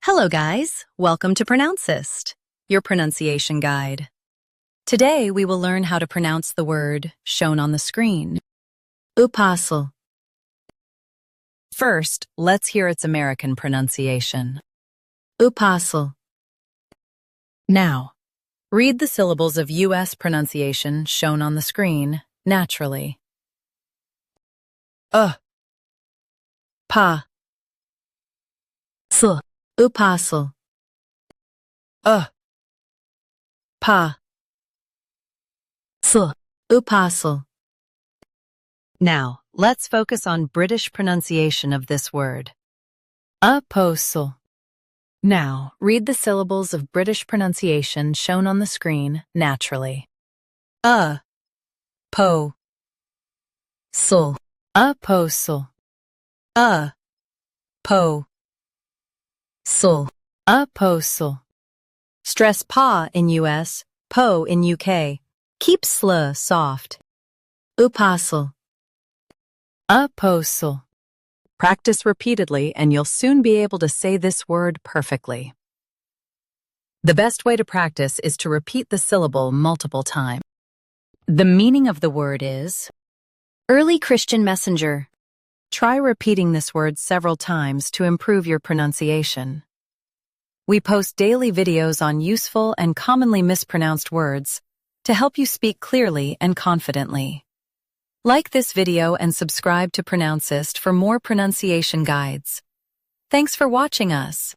Hello guys, welcome to Pronouncist, your pronunciation guide. Today we will learn how to pronounce the word shown on the screen. Upassel. First, let's hear its American pronunciation. Upassel. Now, read the syllables of U.S. pronunciation shown on the screen naturally. Pa. S. Upassel. Pa. S. Upassel. Now, let's focus on British pronunciation of this word. Apostle. Now, read the syllables of British pronunciation shown on the screen naturally. Po. Sul. Apostle. Po. Sul. Apostle. Stress pa in US, po in UK. Keep sl soft. Upassel. Apostle. Practice repeatedly and you'll soon be able to say this word perfectly. The best way to practice is to repeat the syllable multiple times. The meaning of the word is early Christian messenger. Try repeating this word several times to improve your pronunciation. We post daily videos on useful and commonly mispronounced words to help you speak clearly and confidently. Like this video and subscribe to Pronouncist for more pronunciation guides. Thanks for watching us.